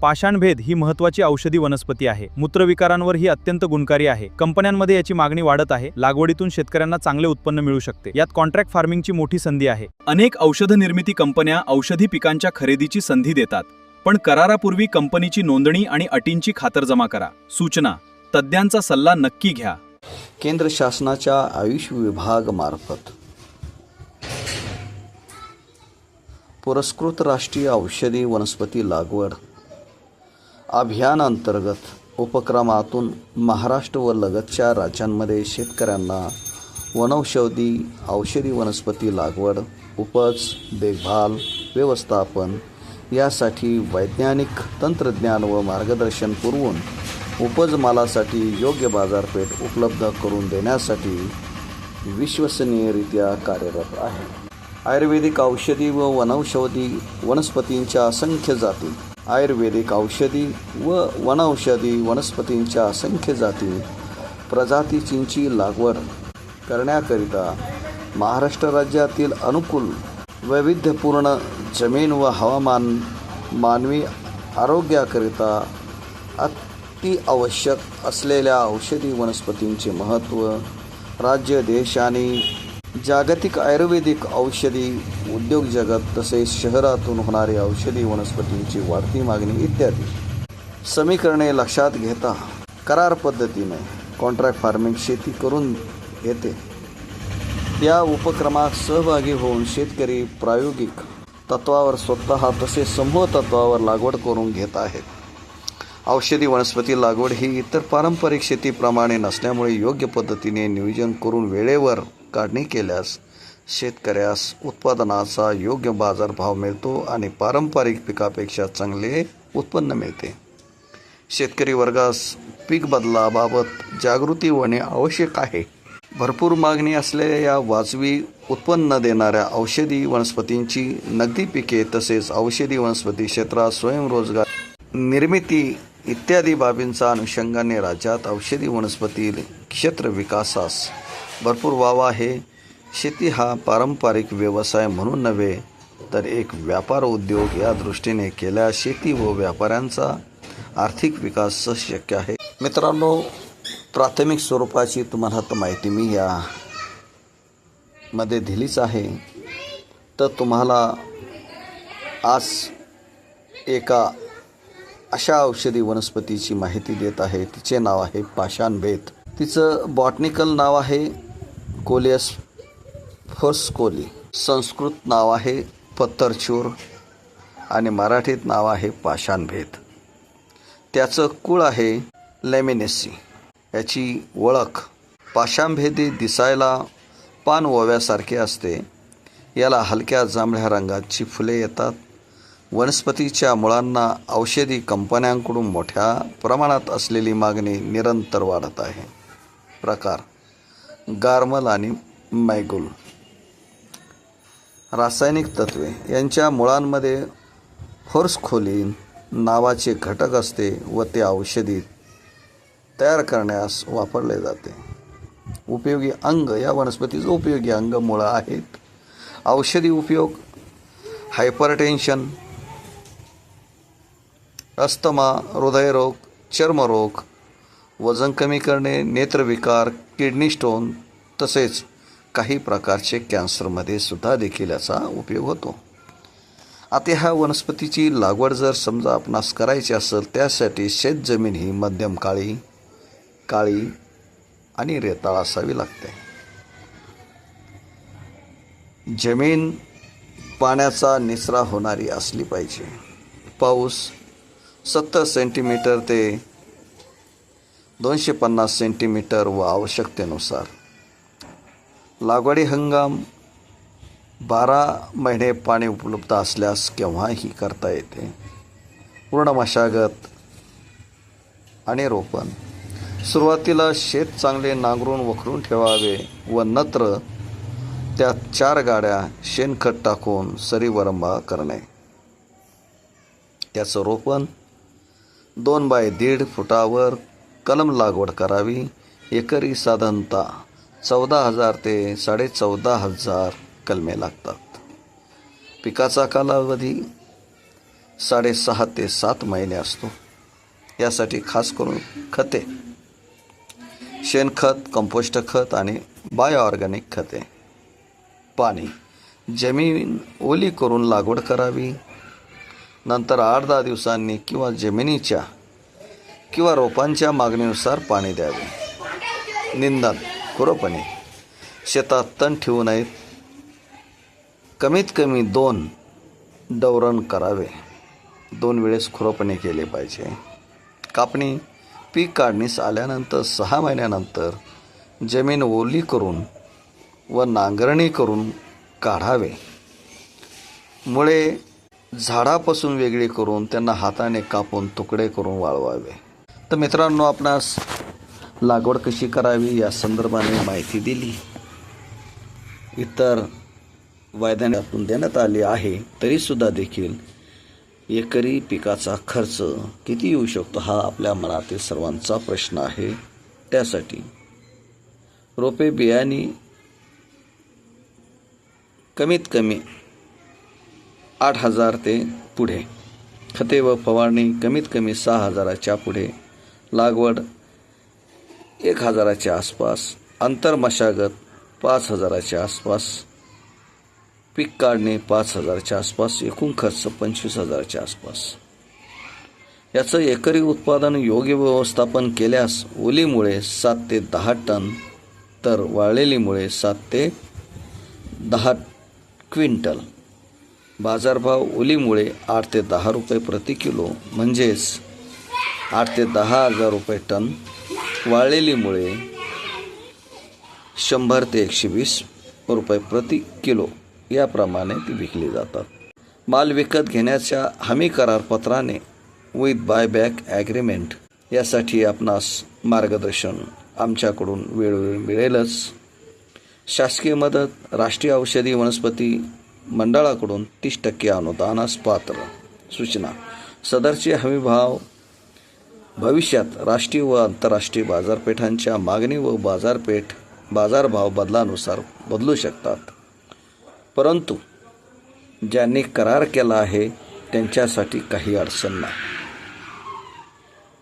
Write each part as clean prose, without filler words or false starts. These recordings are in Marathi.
पाषाणभेद ही महत्त्वाची औषधी वनस्पती आहे. मूत्रविकारांवर ही अत्यंत गुणकारी आहे. कंपन्यांमध्ये याची मागणी वाढत आहे. लागवडीतून शेतकऱ्यांना चांगले उत्पन्न मिळू शकते. यात कॉन्ट्रॅक्ट फार्मिंगची मोठी संधी आहे. अनेक औषध निर्मिती कंपन्या औषधी पिकांच्या खरेदीची संधी देतात, पण करारापूर्वी कंपनीची नोंदणी आणि अटींची खातरजमा करा. सूचना: तज्ज्ञांचा सल्ला नक्की घ्या. केंद्र शासनाच्या आयुष विभाग मार्फत पुरस्कृत राष्ट्रीय औषधी वनस्पती लागवड अभियानांतर्गत उपक्रमातून महाराष्ट्र व लगतच्या राज्यांमध्ये शेतकऱ्यांना वनौषधी औषधी वनस्पती लागवड, उपज, देखभाल, व्यवस्थापन यासाठी वैज्ञानिक तंत्रज्ञान व मार्गदर्शन पुरवून उपज मालासाठी योग्य बाजारपेठ उपलब्ध करून देण्यासाठी विश्वसनीयरित्या कार्यरत आहे. आयुर्वेदिक औषधी व वनौषधी वनस्पतींच्या असंख्य जाती आयुर्वेदिक औषधी व वनौषधी वनस्पतींच्या असंख्य जाती प्रजातींची लागवड करण्याकरिता महाराष्ट्र राज्यातील अनुकूल वैविध्यपूर्ण जमीन व हवामान मानवी आरोग्याकरिता अति आवश्यक असलेल्या औषधी वनस्पतींचे महत्त्व, राज्य, देश आणि जागतिक आयुर्वेदिक औषधी उद्योग जगत तसेच शहरातून होणारी औषधी वनस्पतींची वाढती मागणी इत्यादी समीकरणे लक्षात घेता करार पद्धतीने कॉन्ट्रॅक्ट फार्मिंग शेती करून येते. या उपक्रमात सहभागी होऊन शेतकरी प्रायोगिक तत्वावर स्वतः तसेच समूह तत्वावर लागवड करून घेत आहेत. औषधी वनस्पती लागवड ही इतर पारंपरिक शेतीप्रमाणे नसल्यामुळे योग्य पद्धतीने नियोजन करून वेळेवर काढणी केल्यास शेतकऱ्यास उत्पादनाचा योग्य बाजारभाव मिळतो आणि पारंपरिक पिकापेक्षा चांगले उत्पन्न मिळते. शेतकरी वर्गास पीक बदलाबाबत जागृती होणे आवश्यक आहे. भरपूर मागणी असलेल्या या वाजवी उत्पन्न देणाऱ्या औषधी वनस्पतींची नगदी पिके तसेच औषधी वनस्पती क्षेत्रात स्वयंरोजगार निर्मिती इत्यादी बाबींच्या अनुषंगाने राज्यात औषधी वनस्पती क्षेत्र विकासास भरपूर वाव आहे. शेती हा पारंपरिक व्यवसाय म्हणून नव्हे तर एक व्यापार उद्योग या दृष्टीने केल्यास शेती व व्यापाऱ्यांचा आर्थिक विकास शक्य आहे. मित्रांनो, प्राथमिक स्वरूपाची तुम्हाला तर माहिती मी यामध्ये दिलीच आहे. तर तुम्हाला आज एका अशा औषधी वनस्पतीची माहिती देत आहे. तिचे नाव आहे पाषाणभेद. तिचं बॉटनिकल नाव आहे कोलियस फोर्स्कोली, संस्कृत नाव आहे पत्तरचूर आणि मराठीत नाव आहे पाषाणभेद. त्याचं कुळ आहे लॅमिनेसी. याची ओळख: पाषाणभेदी दिसायला पान ओव्यासारखे असते. याला हलक्या जांभळ्या रंगाची फुले येतात. वनस्पतीच्या मुळांना औषधी कंपन्यांकडून मोठ्या प्रमाणात असलेली मागणी निरंतर वाढत आहे. प्रकार: गारमल आणि मैगुल. रासायनिक तत्वे: यांच्या मुळांमध्ये फोर्स्कोलिन नावाचे घटक असते व ते औषधी तयार करण्यास वापरले जाते. उपयोगी अंग: या वनस्पतीचे उपयोगी अंग मुळं आहेत. औषधी उपयोग: हायपरटेन्शन, अस्थमा, हृदयरोग, चर्मरोग, वजन कमी करणे, नेत्रविकार, किडनी स्टोन तसेच काही प्रकारचे कॅन्सरमध्ये सुद्धा देखील याचा उपयोग होतो. आता ह्या वनस्पतीची लागवड जर समजा आपणास करायची असेल त्यासाठी शेतजमीन ही मध्यम काळी आणि रेताळ असावी लागते. जमीन पाण्याचा निचरा होणारी असली पाहिजे. पाऊस 70 सेंटीमीटर ते 250 सेंटीमीटर व आवश्यकतेनुसार. लागवडी हंगाम: 12 महिने पाणी उपलब्ध असल्यास केव्हाही करता येते. पूर्ण मशागत आणि रोपण: सुरुवातीला शेत चांगले नांगरून वखरून ठेवावे व नत्र त्यात 4 गाड्या शेणखत टाकून सरीवरंबा करणे. त्याचं रोपण 2 बाय 1.5 फुटावर कलम लागवड करावी. एकरी साधारणतः 14,000 ते 14,500 कलमे लागतात. पिकाचा कालावधी: 6.5 ते 7 महिने असतो. यासाठी खास करून खते, शेणखत, कंपोस्ट खत आणि बायोऑर्गॅनिक खते. पाणी, जमीन ओली करून लागवड करावी. नंतर 8-10 दिवसांनी किंवा जमिनीच्या किंवा रोपांच्या मागणीनुसार पाणी द्यावे. निंदण, खुरपणी, शेतात तण ठेवू नयेत. कमीत कमी 2 डवरण करावे. 2 वेळेस खुरपणी केले पाहिजे. कापणी, पीक काढणीस आल्यानंतर 6 महिन्यानंतर जमीन ओली करून व नांगरणी करून काढावे. मुळे झाडापासून वेगळी करून त्यांना हाताने कापून तुकडे करून वाळवावे. तर मित्रांनो, आपणास लागवड कशी करावी या संदर्भाने माहिती दिली. इतर वायद्यातून देण्यात आली आहे, तरीसुद्धा देखील एकरी पिकाचा खर्च किती येऊ शकतो हा आपल्या मनातील सर्वांचा प्रश्न आहे. त्यासाठी रोपे बियाणे कमीत कमी 8,000 ते पुढे, खते व फवारणी कमीत कमी 6,000च्या पुढे, लागवड 1,000च्या आसपास, अंतर मशागत 5,000च्या आसपास, पीक काढणे 5,000च्या आसपास, एकूण खर्च 25,000च्या आसपास. याचं एकरी उत्पादन योग्य व्यवस्थापन केल्यास ओलीमुळे 7 ते 10 टन तर वाळलेलीमुळे 7 ते 10 क्विंटल. बाजारभाव ओलीमुळे 8 ते 10 रुपये प्रति किलो, म्हणजेच 8 ते 10,000 रुपये टन. वाळलेलीमुळे 100 ते 120 रुपये प्रति किलो याप्रमाणे ती विकली जातात. माल विकत घेण्याच्या हमी करारपत्राने विथ बायबॅक ॲग्रीमेंट यासाठी आपणास मार्गदर्शन आमच्याकडून वेळोवेळी मिळेलच. शासकीय मदत राष्ट्रीय औषधी वनस्पती मंडळाकडून 30% अनुदानास पात्र. सूचना, सदरचे हमी भाव भविष्यात राष्ट्रीय व आंतरराष्ट्रीय बाजारपेठांच्या मागणी व बाजारभाव बदलानुसार बदलू शकतात. परंतु ज्यांनी करार केला आहे त्यांच्यासाठी काही अडचण नाही.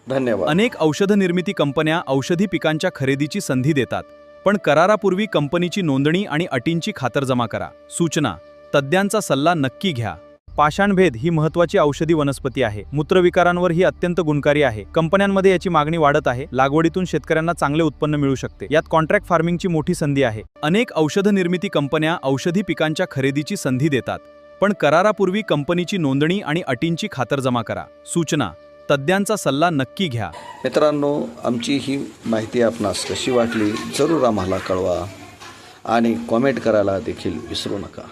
धन्यवाद. अनेक औषध निर्मिती कंपन्या औषधी पिकांच्या खरेदीची संधी देतात, पण करारापूर्वी कंपनीची नोंदणी आणि अटींची खातरजमा करा. सूचना, तज्ज्ञांचा सल्ला नक्की घ्या. पाषाणभेद ही महत्त्वाची औषधी वनस्पती आहे. मूत्रविकारांवर ही अत्यंत गुणकारी आहे. कंपन्यांमध्ये याची मागणी वाढत आहे. लागवडीतून शेतकऱ्यांना चांगले उत्पन्न मिळू शकते. यात कॉन्ट्रॅक्ट फार्मिंगची मोठी संधी आहे. अनेक औषध निर्मिती कंपन्या औषधी पिकांच्या खरेदीची संधी देतात, पण करारापूर्वी कंपनीची नोंदणी आणि अटींची खातरजमा करा. सूचना, तज्ज्ञांचा सल्ला नक्की घ्या. मित्रांनो, आमची ही माहिती आपणास कशी वाटली जरूर आम्हाला कळवा आणि कॉमेंट करायला देखील विसरू नका.